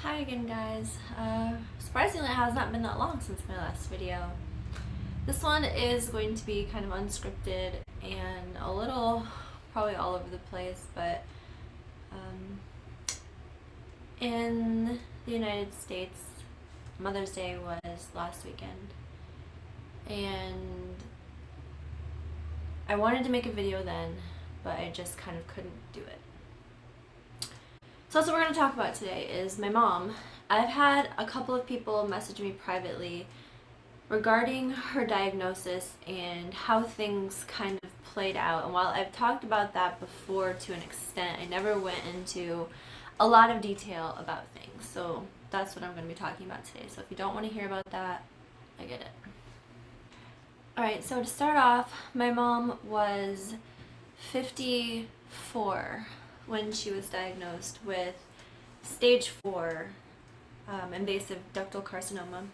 Hi again, guys. Surprisingly, it has not been that long since my last video. This one is going to be kind of unscripted and a little probably all over the place, but in the United States, Mother's Day was last weekend, and I wanted to make a video then, but I just kind of couldn't do it. So that's what we're going to talk about today is my mom. I've had a couple of people message me privately regarding her diagnosis and how things kind of played out. And while I've talked about that before to an extent, I never went into a lot of detail about things. So that's what I'm going to be talking about today. So if you don't want to hear about that, I get it. Alright, so to start off, my mom was 54 when she was diagnosed with stage 4 invasive ductal carcinoma.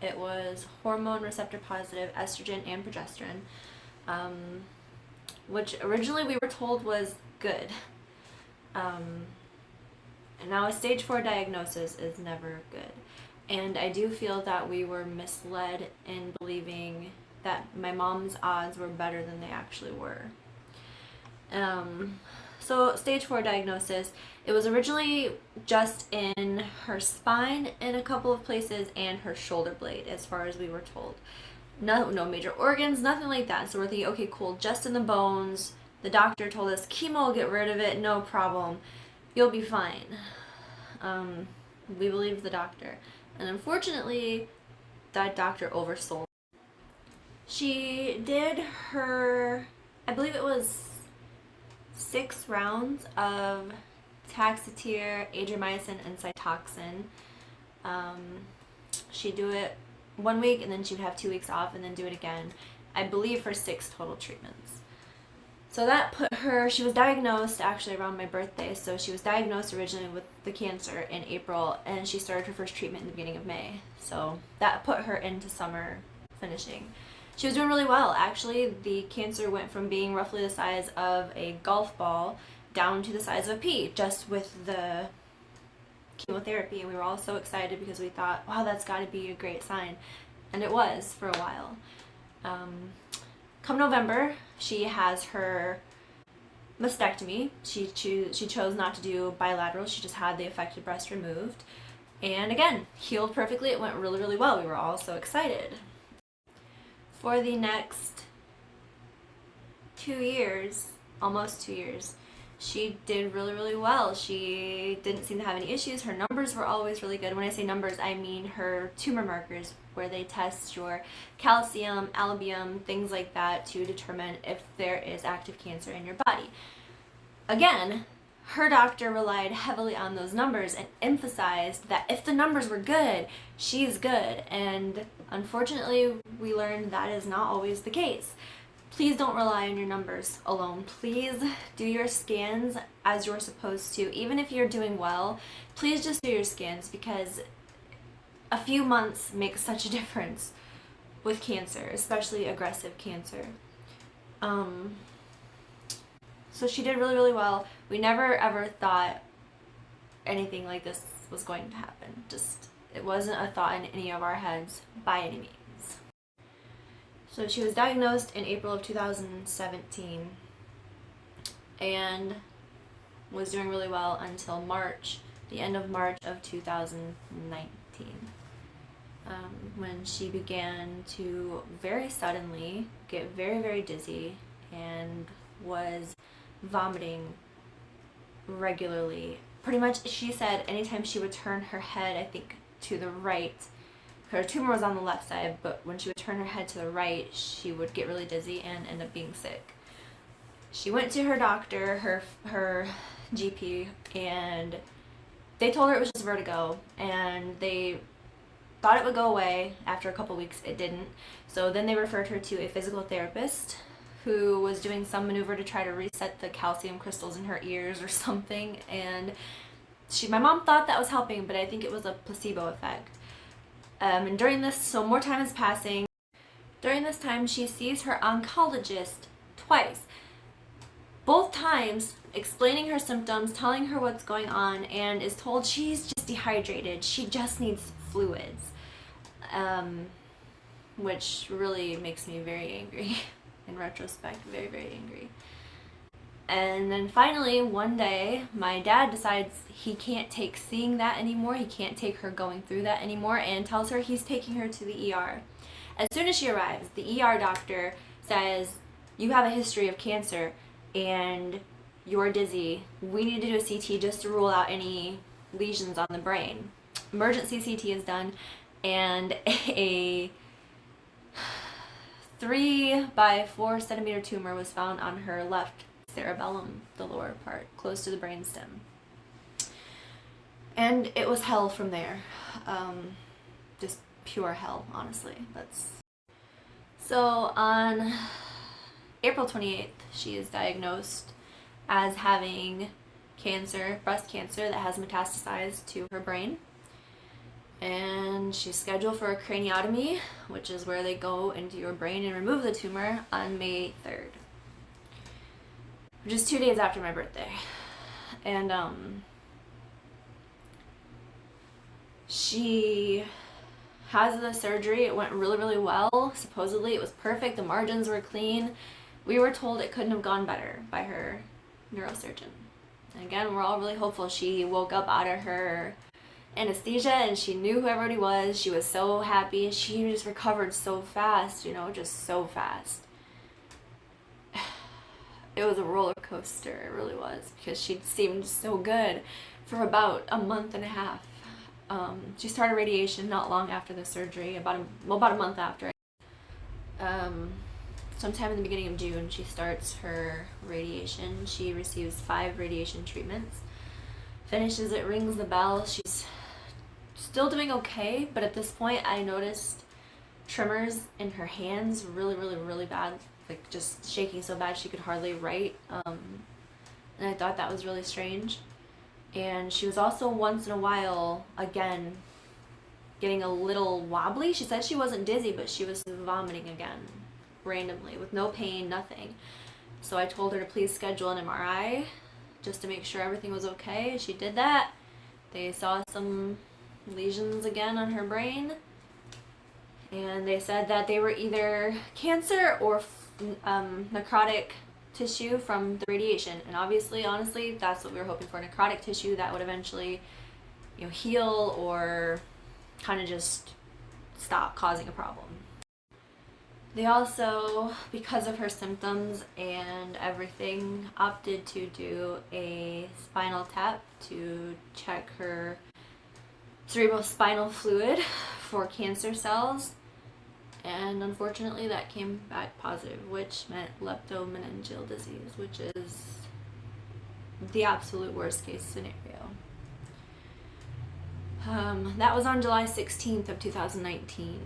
It was hormone receptor positive estrogen and progesterone, which originally we were told was good. And now a stage 4 diagnosis is never good. And I do feel that we were misled in believing that my mom's odds were better than they actually were. So stage 4 diagnosis, it was originally just in her spine in a couple of places and her shoulder blade, as far as we were told. No major organs, nothing like that. So we're thinking, okay, cool, just in the bones. The doctor told us chemo will get rid of it, no problem. You'll be fine. We believed the doctor. And unfortunately, that doctor oversold. She did her, I believe it was 6 rounds of Taxotere, Adriamycin, and Cytoxan. She'd do it 1 week and then she would have 2 weeks off and then do it again. I believe for 6 total treatments. So that put her, she was diagnosed actually around my birthday, so she was diagnosed originally with the cancer in April and she started her first treatment in the beginning of May. So that put her into summer finishing. She was doing really well. Actually, the cancer went from being roughly the size of a golf ball down to the size of a pea, just with the chemotherapy. And we were all so excited because we thought, wow, that's got to be a great sign. And it was for a while. Come November, she has her mastectomy. She chose not to do bilateral. She just had the affected breast removed. And again, healed perfectly. It went really, really well. We were all so excited. For the next 2 years, almost 2 years, she did really, really well. She didn't seem to have any issues. Her numbers were always really good. When I say numbers, I mean her tumor markers, where they test your calcium, albumin, things like that to determine if there is active cancer in your body. Again, her doctor relied heavily on those numbers and emphasized that if the numbers were good, she's good. And unfortunately, we learned that is not always the case. Please don't rely on your numbers alone. Please do your scans as you're supposed to. Even if you're doing well, please just do your scans, because a few months make such a difference with cancer, especially aggressive cancer. So she did really, really well. We never ever thought anything like this was going to happen. Just, it wasn't a thought in any of our heads by any means. So she was diagnosed in April of 2017 and was doing really well until March, the end of March of 2019, when she began to very suddenly get very, very dizzy and was vomiting regularly. Pretty much, she said anytime she would turn her head, I think, to the right, her tumor was on the left side, but when she would turn her head to the right, she would get really dizzy and end up being sick. She went to her doctor, her GP, and they told her it was just vertigo, and they thought it would go away. After a couple weeks, it didn't. So then they referred her to a physical therapist who was doing some maneuver to try to reset the calcium crystals in her ears or something, and my mom thought that was helping, but I think it was a placebo effect. And during this, so more time is passing. During this time, she sees her oncologist twice. both times explaining her symptoms, telling her what's going on, and is told she's just dehydrated. She just needs fluids. Which really makes me very angry. In retrospect, very, very angry. And then finally, one day, my dad decides he can't take seeing that anymore. He can't take her going through that anymore, and tells her he's taking her to the ER. As soon as she arrives, the ER doctor says, you have a history of cancer and you're dizzy. We need to do a CT just to rule out any lesions on the brain. Emergency CT is done, and a 3 by 4 centimeter tumor was found on her left cerebellum, the lower part, close to the brainstem. And it was hell from there. Just pure hell, honestly. So on April 28th, she is diagnosed as having cancer, breast cancer, that has metastasized to her brain. And she's scheduled for a craniotomy, which is where they go into your brain and remove the tumor, on May 3rd. Which is 2 days after my birthday. And she has the surgery. It went really, really well. Supposedly it was perfect. The margins were clean. We were told it couldn't have gone better by her neurosurgeon. And again, we're all really hopeful. She woke up out of her anesthesia and she knew who everybody was. She was so happy. She just recovered so fast, just so fast. It was a roller coaster, it really was, because she seemed so good for about a month and a half. She started radiation not long after the surgery, about a month after. Sometime in the beginning of June, she starts her radiation. She receives 5 radiation treatments, finishes it, rings the bell. She's still doing okay, but at this point I noticed tremors in her hands, really, really, really bad, like just shaking so bad she could hardly write, and I thought that was really strange. And she was also once in a while, again, getting a little wobbly. She said she wasn't dizzy, but she was vomiting again, randomly, with no pain, nothing. So I told her to please schedule an MRI, just to make sure everything was okay. She did that. They saw some lesions again on her brain, and they said that they were either cancer or necrotic tissue from the radiation. And obviously, honestly, that's what we were hoping for, necrotic tissue that would eventually heal or kind of just stop causing a problem. They also, because of her symptoms and everything, opted to do a spinal tap to check her cerebrospinal fluid for cancer cells. And unfortunately that came back positive, which meant leptomeningeal disease, which is the absolute worst case scenario. That was on July 16th of 2019.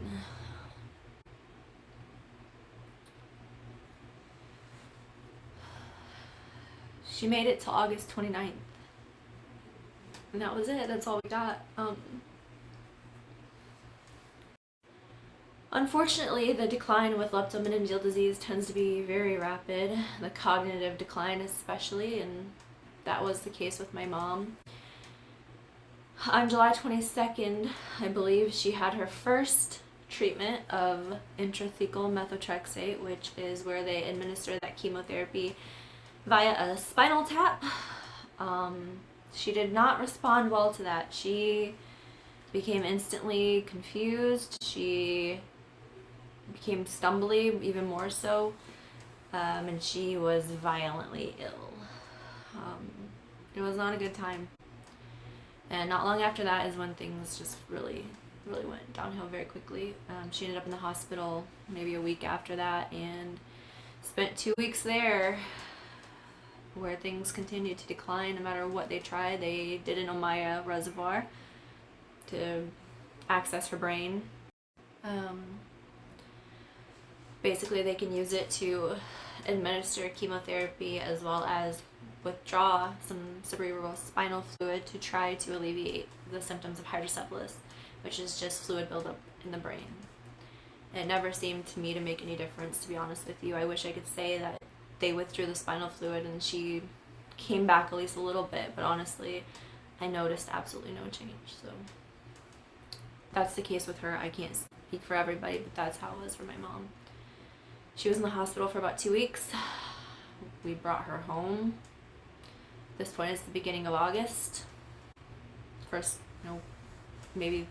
She made it to August 29th. And that was it. That's all we got. Unfortunately, the decline with leptomeningeal disease tends to be very rapid, the cognitive decline especially, and that was the case with my mom. On July 22nd, I believe, she had her first treatment of intrathecal methotrexate, which is where they administer that chemotherapy via a spinal tap. She did not respond well to that. She became instantly confused. She became stumbly, even more so, and she was violently ill. It was not a good time. And not long after that is when things just really, really went downhill very quickly. She ended up in the hospital maybe a week after that and spent 2 weeks there, where things continued to decline no matter what they tried. They did an Ommaya reservoir to access her brain. Basically, they can use it to administer chemotherapy as well as withdraw some cerebrospinal fluid to try to alleviate the symptoms of hydrocephalus, which is just fluid buildup in the brain. It never seemed to me to make any difference, to be honest with you. I wish I could say that they withdrew the spinal fluid and she came back at least a little bit, but honestly, I noticed absolutely no change. So that's the case with her. I can't speak for everybody, but that's how it was for my mom. She was in the hospital for about 2 weeks. We brought her home. This point is the beginning of August. First, maybe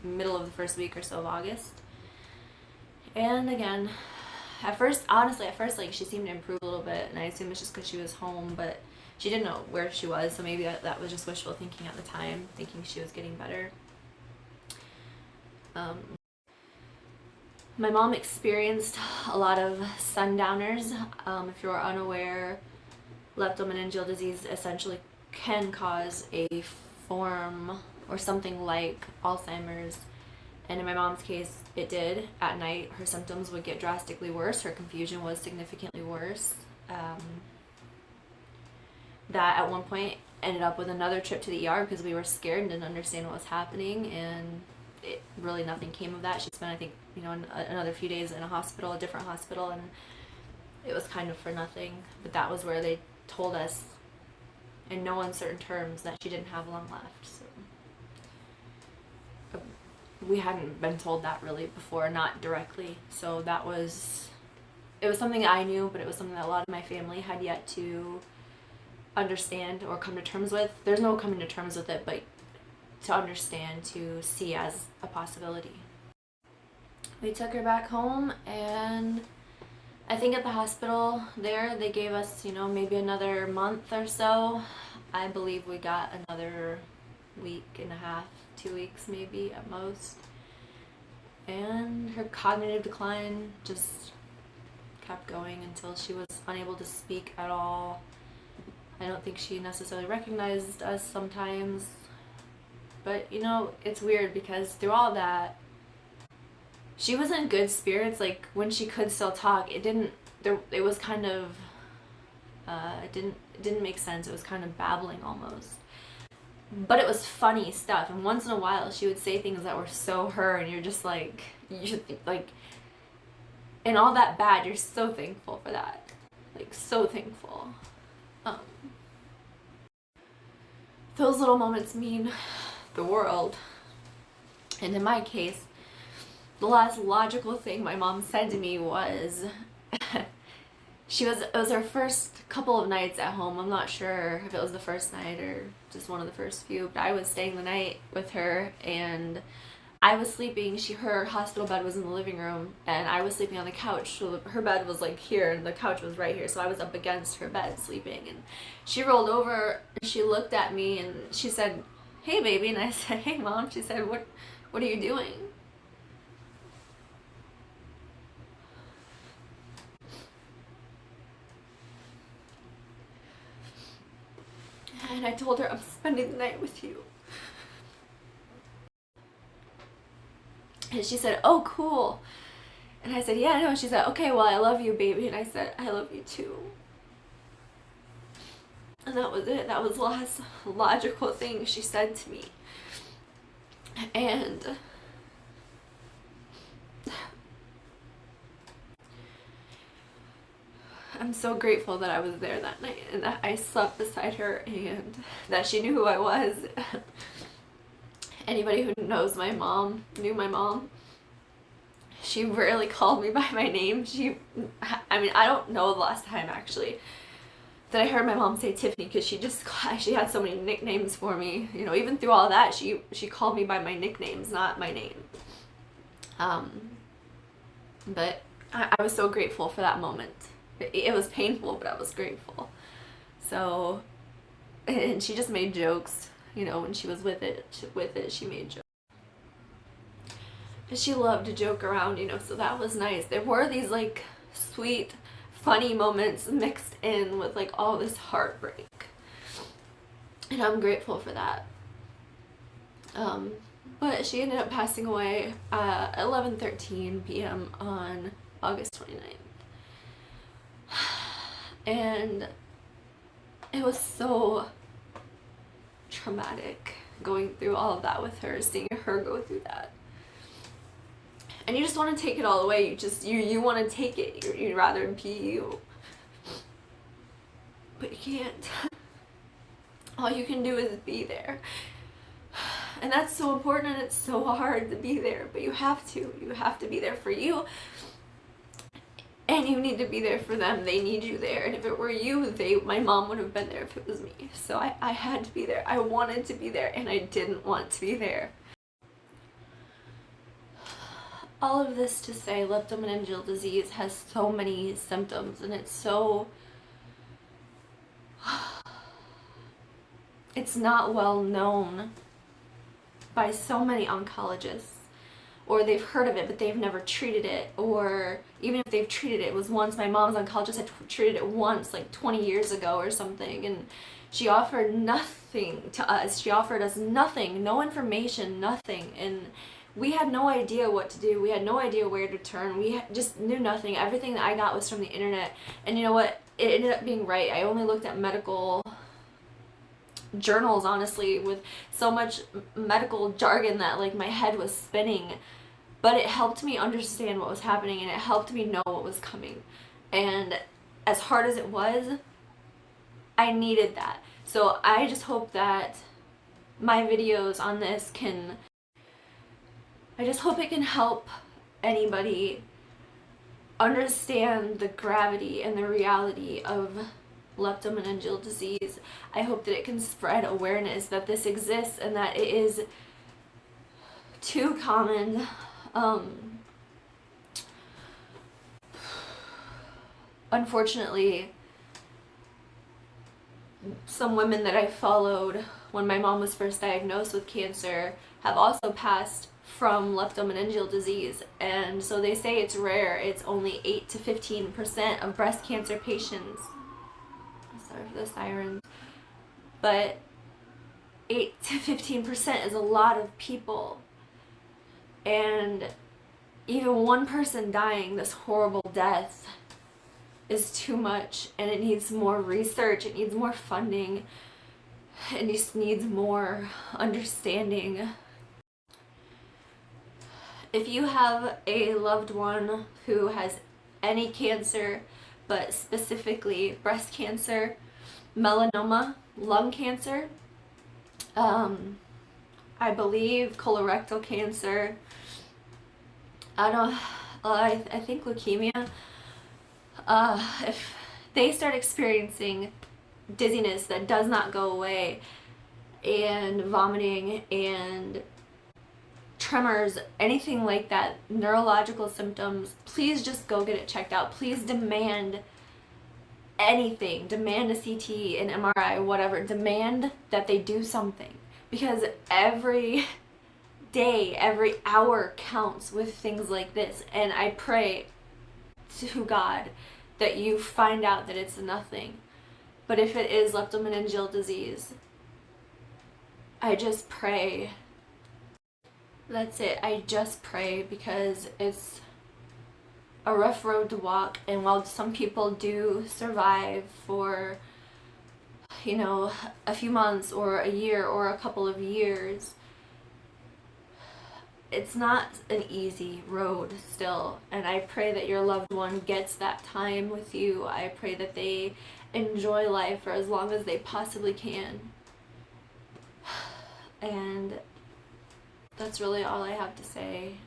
middle of the first week or so of August. And again, at first, like, she seemed to improve a little bit, and I assume it's just because she was home, but she didn't know where she was, so maybe that was just wishful thinking at the time, thinking she was getting better. My mom experienced a lot of sundowners. If you're unaware, leptomeningeal disease essentially can cause a form or something like Alzheimer's, and in my mom's case it did. At night her symptoms would get drastically worse. Her confusion was significantly worse. That at one point ended up with another trip to the ER because we were scared and didn't understand what was happening, and really nothing came of that. She spent, I think, another few days in a different hospital, and it was kind of for nothing. But that was where they told us in no uncertain terms that she didn't have long left. So we hadn't been told that really before, not directly. So it was something I knew, but it was something that a lot of my family had yet to understand or come to terms with. There's no coming to terms with it, but to understand, to see as a possibility. We took her back home, and I think at the hospital there they gave us, maybe another month or so. I believe we got another week and a half, 2 weeks maybe at most. And her cognitive decline just kept going until she was unable to speak at all. I don't think she necessarily recognized us sometimes. But, it's weird because through all that, she was in good spirits. Like, when she could still talk, it was kind of, it didn't make sense. It was kind of babbling almost. But it was funny stuff. And once in a while, she would say things that were so her, and you're just like, you should think, like, in all that bad, you're so thankful for that. Like, so thankful. Those little moments mean the world. And in my case, the last logical thing my mom said to me was it was her first couple of nights at home. I'm not sure if it was the first night or just one of the first few, but I was staying the night with her, and I was sleeping. Her hospital bed was in the living room, and I was sleeping on the couch. So her bed was like here, and the couch was right here. So I was up against her bed sleeping, and she rolled over and she looked at me and she said, "Hey, baby," and I said, "Hey, Mom." She said, "What are you doing?" And I told her, "I'm spending the night with you." And she said, "Oh, cool." And I said, "Yeah, I know." She said, "Okay, well, I love you, baby." And I said, "I love you too." And that was it. That was the last logical thing she said to me. And I'm so grateful that I was there that night, and that I slept beside her, and that she knew who I was. Anybody who knows my mom, knew my mom, she rarely called me by my name. I don't know the last time actually that I heard my mom say Tiffany, because she had so many nicknames for me. Even through all that, she called me by my nicknames, not my name. But I was so grateful for that moment. It was painful, but I was grateful. So, and she just made jokes, when she was with it, she made jokes. And she loved to joke around, so that was nice. There were these, like, sweet, funny moments mixed in with, like, all this heartbreak. And I'm grateful for that. But she ended up passing away at 11:13 p.m. on August 29th. And it was so traumatic going through all of that with her, seeing her go through that. And you just want to take it all away. You want to take it. You'd rather be you. but you can't. All you can do is be there. And that's so important, and it's so hard to be there, but you have to. You have to be there for you. And you need to be there for them. They need you there. And if it were you, my mom would have been there if it was me. So I had to be there. I wanted to be there, and I didn't want to be there. All of this to say, leptomeningeal disease has so many symptoms, and it's so... it's not well known by so many oncologists. Or they've heard of it, but they've never treated it. Or even if they've treated it, it was once. My mom's oncologist had treated it once, like 20 years ago or something. And she offered nothing to us. She offered us nothing, no information, nothing. And we had no idea what to do. We had no idea where to turn. We just knew nothing. Everything that I got was from the internet. And you know what? It ended up being right. I only looked at medical journals, honestly, with so much medical jargon that like my head was spinning. But it helped me understand what was happening, and it helped me know what was coming. And as hard as it was, I needed that. So I just hope that my videos on this can... I just hope it can help anybody understand the gravity and the reality of leptomeningeal disease. I hope that it can spread awareness that this exists and that it is too common. Unfortunately, some women that I followed when my mom was first diagnosed with cancer have also passed from leptomeningeal disease, and so they say it's rare. It's only 8 to 15% of breast cancer patients. Sorry for the sirens, but 8 to 15% is a lot of people. And even one person dying this horrible death is too much, and it needs more research, it needs more funding, it just needs more understanding. If you have a loved one who has any cancer, but specifically breast cancer, melanoma, lung cancer, I believe colorectal cancer, I think leukemia, if they start experiencing dizziness that does not go away, and vomiting and tremors, anything like that, neurological symptoms, please just go get it checked out. Please demand anything. Demand a CT, an MRI, whatever. Demand that they do something. Because every day, every hour counts with things like this. And I pray to God that you find out that it's nothing. But if it is leptomeningeal disease, I just pray. That's it. I just pray, because it's a rough road to walk. And while some people do survive for, you know, a few months or a year or a couple of years, it's not an easy road still. And I pray that your loved one gets that time with you. I pray that they enjoy life for as long as they possibly can. And that's really all I have to say.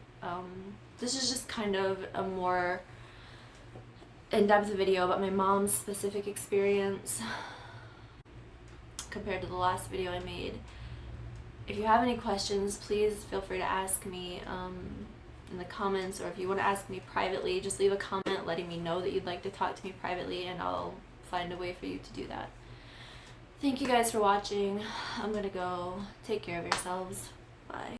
This is just kind of a more in-depth video about my mom's specific experience compared to the last video I made. If you have any questions, please feel free to ask me in the comments, or if you want to ask me privately, just leave a comment letting me know that you'd like to talk to me privately, and I'll find a way for you to do that. Thank you guys for watching. I'm gonna go. Take care of yourselves. Bye.